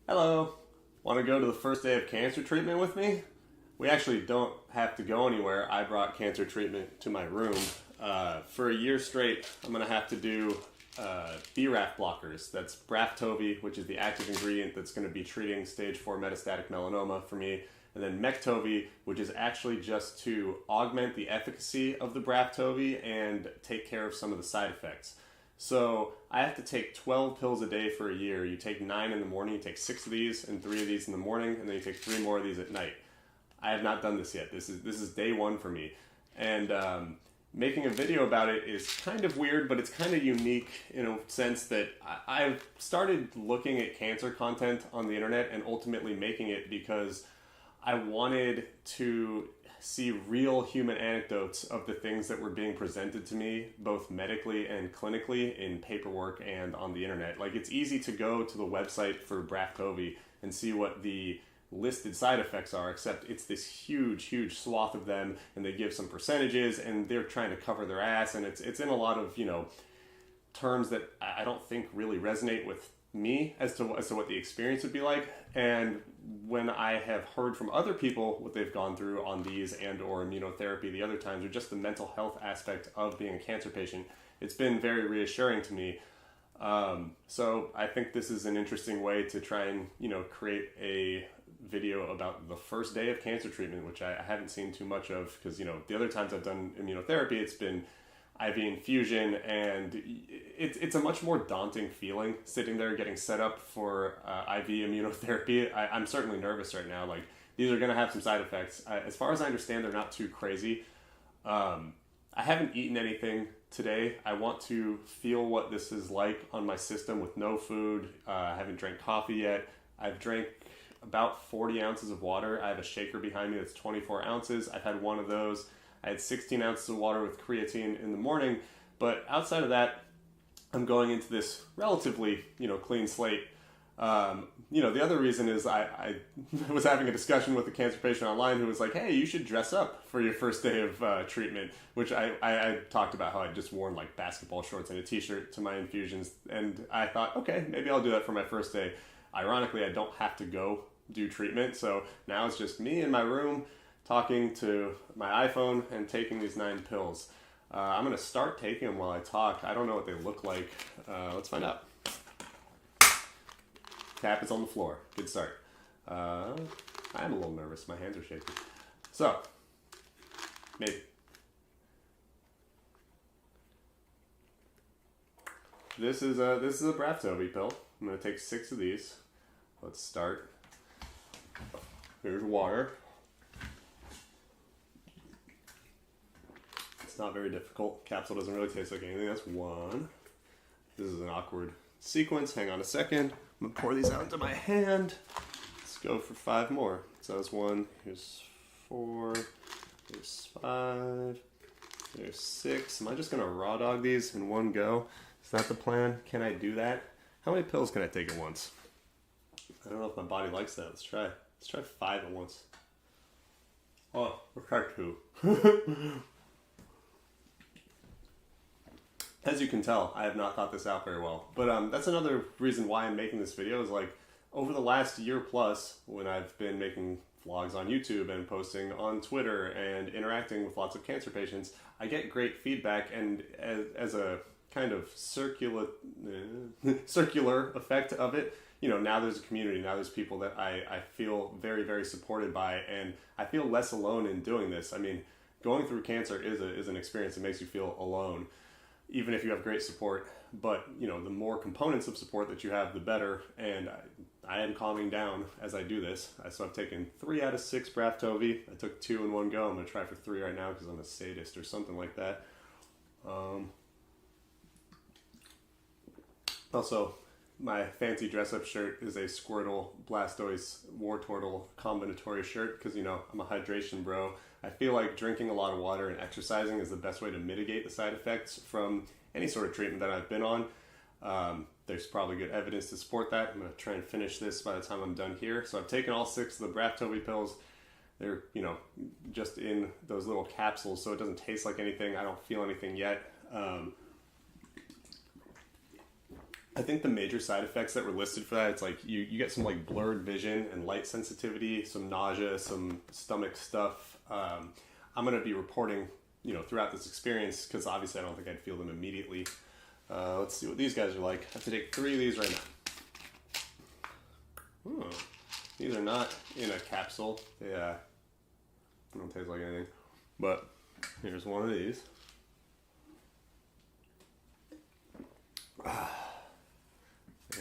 Hello. Want to go to the first day of cancer treatment with me? We actually don't have to go anywhere. I brought cancer treatment to my room. For a year straight, I'm going to have to do BRAF blockers. That's BRAF, which is the active ingredient that's going to be treating stage 4 metastatic melanoma for me. And then Mektovi, which is actually just to augment the efficacy of the BRAF and take care of some of the side effects. So I have to take 12 pills a day for a year. You take 9 in the morning, you take 6 of these and 3 of these in the morning, and then you take 3 more of these at night. I have not done this yet. This is day 1 for me. And making a video about it is kind of weird, but it's kind of unique in a sense that I've started looking at cancer content on the internet and ultimately making it because I wanted to see real human anecdotes of the things that were being presented to me, both medically and clinically, in paperwork and on the internet. Like, it's easy to go to the website for BRAF and see what the listed side effects are, except it's this huge swath of them, and they give some percentages, and they're trying to cover their ass, and it's in a lot of, terms that I don't think really resonate with me as to what the experience would be like. And when I have heard from other people what they've gone through on these and or immunotherapy the other times, or just the mental health aspect of being a cancer patient, it's been very reassuring to me. So I think this is an interesting way to try and create a video about the first day of cancer treatment, which I haven't seen too much of, because the other times I've done immunotherapy, it's been IV infusion, and it's a much more daunting feeling sitting there getting set up for IV immunotherapy. I'm certainly nervous right now. Like, these are going to have some side effects. As far as I understand, they're not too crazy. I haven't eaten anything today. I want to feel what this is like on my system with no food. I haven't drank coffee yet. I've drank about 40 ounces of water. I have a shaker behind me that's 24 ounces. I've had one of those. I had 16 ounces of water with creatine in the morning, but outside of that, I'm going into this relatively, clean slate. The other reason is I was having a discussion with a cancer patient online who was like, hey, you should dress up for your first day of treatment, which I talked about how I just worn like basketball shorts and a t-shirt to my infusions, and I thought, okay, maybe I'll do that for my first day. Ironically, I don't have to go do treatment, so now it's just me in my room, talking to my iPhone and taking these 9 pills. I'm going to start taking them while I talk. I don't know what they look like. Let's find out. Cap is on the floor. Good start. I'm a little nervous. My hands are shaking. So, maybe. This is a BRAF pill. I'm going to take 6 of these. Let's start. Here's water. It's not very difficult. Capsule doesn't really taste like anything. That's 1. This is an awkward sequence. Hang on a second. I'm going to pour these out into my hand. Let's go for 5 more. So that's 1. Here's 4. Here's 5. There's 6. Am I just going to raw dog these in one go? Is that the plan? Can I do that? How many pills can I take at once? I don't know if my body likes that. Let's try. Let's try 5 at once. Oh, let's try 2. As you can tell, I have not thought this out very well. But that's another reason why I'm making this video, is like, over the last year plus, when I've been making vlogs on YouTube and posting on Twitter and interacting with lots of cancer patients, I get great feedback, and as a kind of circular effect of it, now there's a community, now there's people that I feel very, very supported by, and I feel less alone in doing this. I mean, going through cancer is an experience that makes you feel alone, even if you have great support. But the more components of support that you have, the better. And I am calming down as I do this. So I've taken 3 out of 6 BRAF. I took 2 in one go. I'm going to try for 3 right now because I'm a sadist or something like that. Also, my fancy dress-up shirt is a Squirtle Blastoise Wartortle combinatory shirt because, I'm a hydration bro. I feel like drinking a lot of water and exercising is the best way to mitigate the side effects from any sort of treatment that I've been on. There's probably good evidence to support that. I'm going to try and finish this by the time I'm done here. So I've taken all 6 of the BRAF pills. They're, just in those little capsules, so it doesn't taste like anything. I don't feel anything yet. I think the major side effects that were listed for that, it's like you get some like blurred vision and light sensitivity, some nausea, some stomach stuff. I'm going to be reporting, throughout this experience, because obviously I don't think I'd feel them immediately. Let's see what these guys are like. I have to take 3 of these right now. These are not in a capsule. They don't taste like anything. But here's one of these.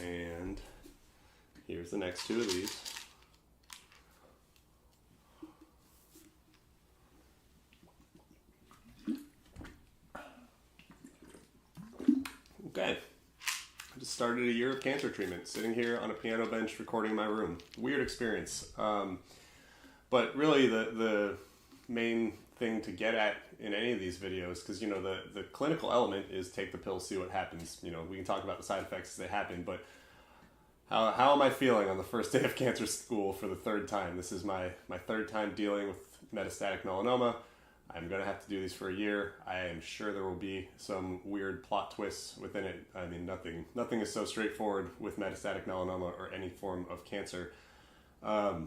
And here's the next 2 of these. Okay. I just started a year of cancer treatment, sitting here on a piano bench recording in my room. Weird experience. But really the main thing to get at in any of these videos, because the clinical element is take the pill, see what happens. We can talk about the side effects as they happen, but how am I feeling on the first day of cancer school for the 3rd time? This is my 3rd time dealing with metastatic melanoma. I'm going to have to do these for a year. I am sure there will be some weird plot twists within it. I mean, nothing is so straightforward with metastatic melanoma or any form of cancer. I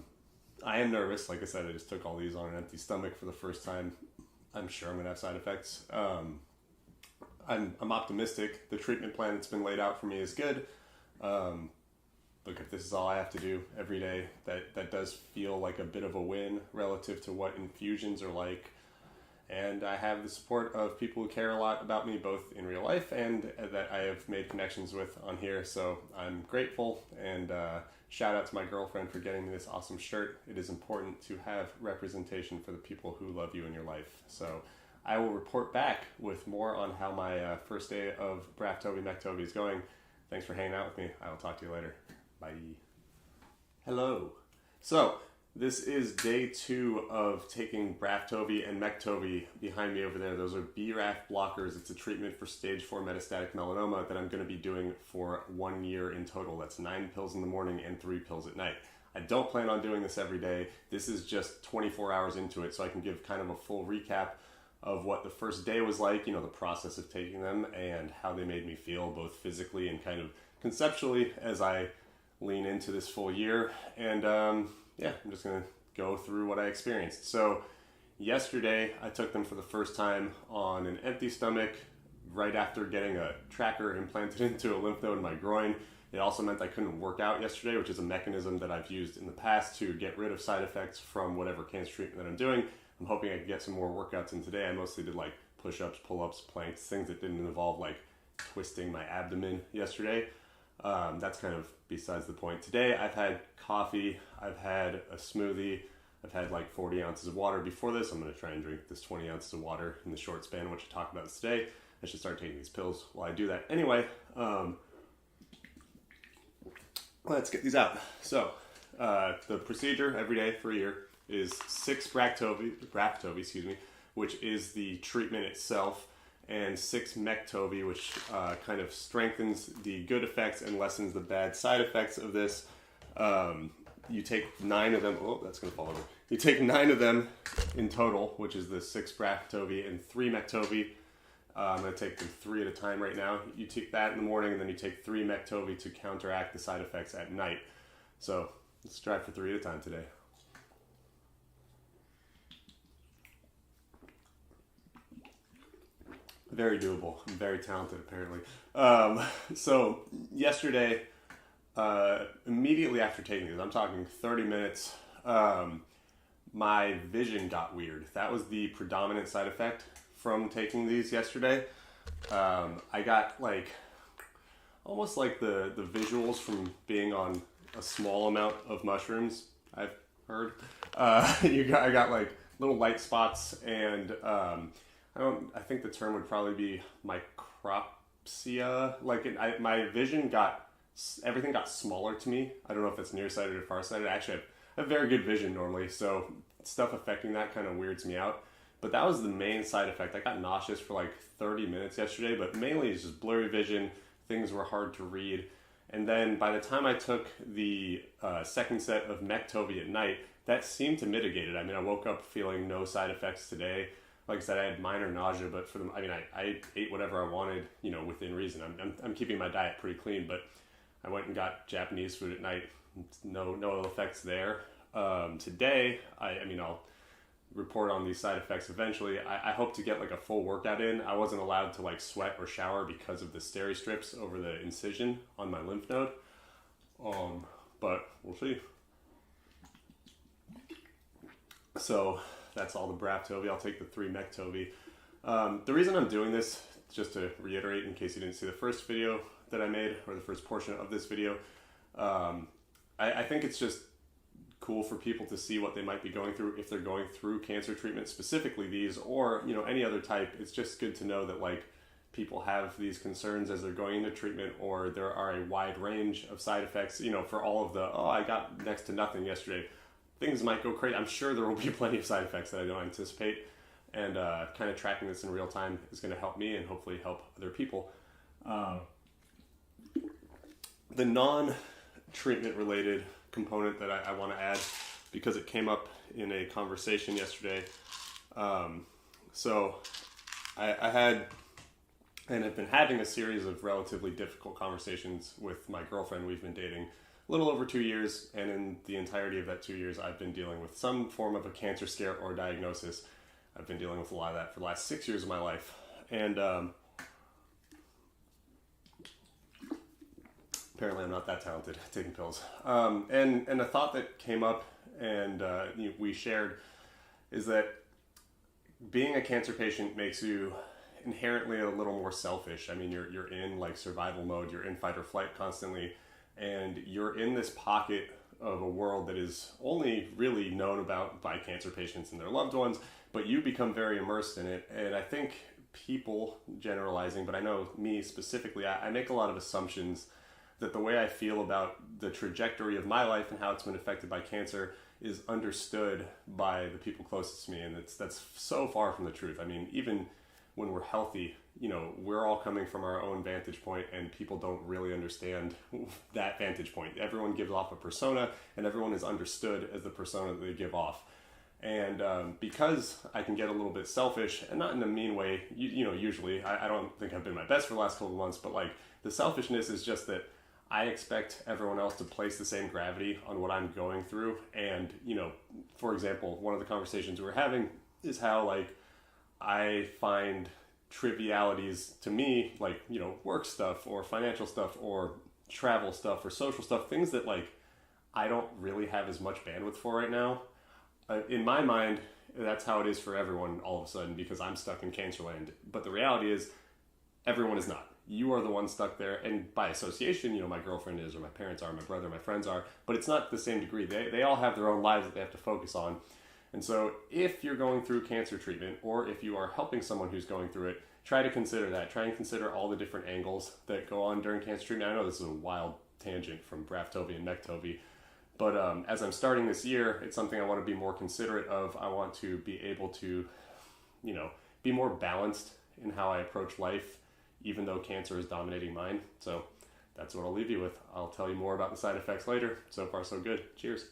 am nervous. Like I said, I just took all these on an empty stomach for the first time. I'm sure I'm going to have side effects. I'm optimistic. The treatment plan that's been laid out for me is good. Look, if this is all I have to do every day, that does feel like a bit of a win relative to what infusions are like. And I have the support of people who care a lot about me, both in real life and that I have made connections with on here. So I'm grateful, and shout out to my girlfriend for getting me this awesome shirt. It is important to have representation for the people who love you in your life. So I will report back with more on how my first day of BRAF Mektovi is going. Thanks for hanging out with me. I will talk to you later. Bye. Hello. So this is day 2 of taking BRAF and Mektovi. Behind me over there, those are BRAF blockers. It's a treatment for stage 4 metastatic melanoma that I'm going to be doing for 1 year in total. That's 9 pills in the morning and 3 pills at night. I don't plan on doing this every day. This is just 24 hours into it, so I can give kind of a full recap of what the first day was like, the process of taking them and how they made me feel, both physically and kind of conceptually, as I lean into this full year. And yeah, I'm just going to go through what I experienced. So yesterday I took them for the first time on an empty stomach right after getting a tracker implanted into a lymph node in my groin. It also meant I couldn't work out yesterday, which is a mechanism that I've used in the past to get rid of side effects from whatever cancer treatment that I'm doing. I'm hoping I can get some more workouts in today. I mostly did like push-ups, pull-ups, planks, things that didn't involve like twisting my abdomen yesterday. That's kind of besides the point. Today I've had coffee, I've had a smoothie, I've had like 40 ounces of water before this. I'm going to try and drink this 20 ounces of water in the short span, which I talked about today. I should start taking these pills while I do that. Anyway, let's get these out. So, the procedure every day for a year is 6 BRAF, which is the treatment itself, and 6 Mektovi, which kind of strengthens the good effects and lessens the bad side effects of this. You take 9 of them. Oh, that's going to fall over. You take 9 of them in total, which is the 6 BRAF and 3 Mektovi. I'm going to take them 3 at a time right now. You take that in the morning, and then you take 3 Mektovi to counteract the side effects at night. So let's try for 3 at a time today. Very doable. I'm very talented, apparently. So yesterday, immediately after taking these, I'm talking 30 minutes, my vision got weird. That was the predominant side effect from taking these yesterday. I got like, almost like the visuals from being on a small amount of mushrooms, I've heard. I got like little light spots, and I think the term would probably be micropsia. Like my vision everything got smaller to me. I don't know if that's nearsighted or farsighted. Actually, I have very good vision normally, so stuff affecting that kind of weirds me out. But that was the main side effect. I got nauseous for like 30 minutes yesterday, but mainly it's just blurry vision. Things were hard to read. And then by the time I took the second set of Mektovi at night, that seemed to mitigate it. I mean, I woke up feeling no side effects today. like I said, I had minor nausea, but for the, I mean, I ate whatever I wanted, you know, within reason. I'm keeping my diet pretty clean, but I went and got Japanese food at night. No ill effects there. Today, I mean, I'll report on these side effects eventually. I hope to get like a full workout in. I wasn't allowed to like sweat or shower because of the steri strips over the incision on my lymph node. But we'll see. So that's all the BRAF Tovy. I'll take the 3 Mec Tovy. The reason I'm doing this, just to reiterate in case you didn't see the first video that I made, or the first portion of this video, I think it's just cool for people to see what they might be going through if they're going through cancer treatment, specifically these, or, you know, any other type. It's just good to know that like people have these concerns as they're going into treatment, or there are a wide range of side effects, you know, for all of the, oh, I got next to nothing yesterday. Things might go crazy. I'm sure there will be plenty of side effects that I don't anticipate, and kind of tracking this in real time is going to help me and hopefully help other people. The non-treatment related component that I want to add, because it came up in a conversation yesterday. So I had and have been having a series of relatively difficult conversations with my girlfriend. We've been dating a little over 2 years, and in the entirety of that 2 years, I've been dealing with some form of a cancer scare or diagnosis. I've been dealing with a lot of that for the last 6 years of my life. And apparently I'm not that talented at taking pills. And a thought that came up and we shared is that being a cancer patient makes you inherently a little more selfish. I mean, you're in like survival mode, you're in fight or flight constantly, and you're in this pocket of a world that is only really known about by cancer patients and their loved ones, but you become very immersed in it. And I think people, generalizing, but I know me specifically, I make a lot of assumptions that the way I feel about the trajectory of my life and how it's been affected by cancer is understood by the people closest to me, and that's so far from the truth. I mean, even when we're healthy, you know, we're all coming from our own vantage point, and people don't really understand that vantage point. Everyone gives off a persona, and everyone is understood as the persona that they give off. And because I can get a little bit selfish, and not in a mean way, you know, usually, I don't think I've been my best for the last couple of months, but like the selfishness is just that I expect everyone else to place the same gravity on what I'm going through. And, you know, for example, one of the conversations we're having is how, like, I find trivialities to me, like, you know, work stuff or financial stuff or travel stuff or social stuff, things that, like, I don't really have as much bandwidth for right now. In my mind, that's how it is for everyone all of a sudden, because I'm stuck in cancer land. But the reality is, everyone is not. You are the one stuck there, and by association, you know, my girlfriend is, or my parents are, my brother, my friends are, but it's not the same degree. They all have their own lives that they have to focus on. And so if you're going through cancer treatment, or if you are helping someone who's going through it, try to consider that. Try and consider all the different angles that go on during cancer treatment. I know this is a wild tangent from BRAF Tovy and Mec Tovy, but as I'm starting this year, it's something I want to be more considerate of. I want to be able to, you know, be more balanced in how I approach life, even though cancer is dominating mine. So that's what I'll leave you with. I'll tell you more about the side effects later. So far, so good. Cheers.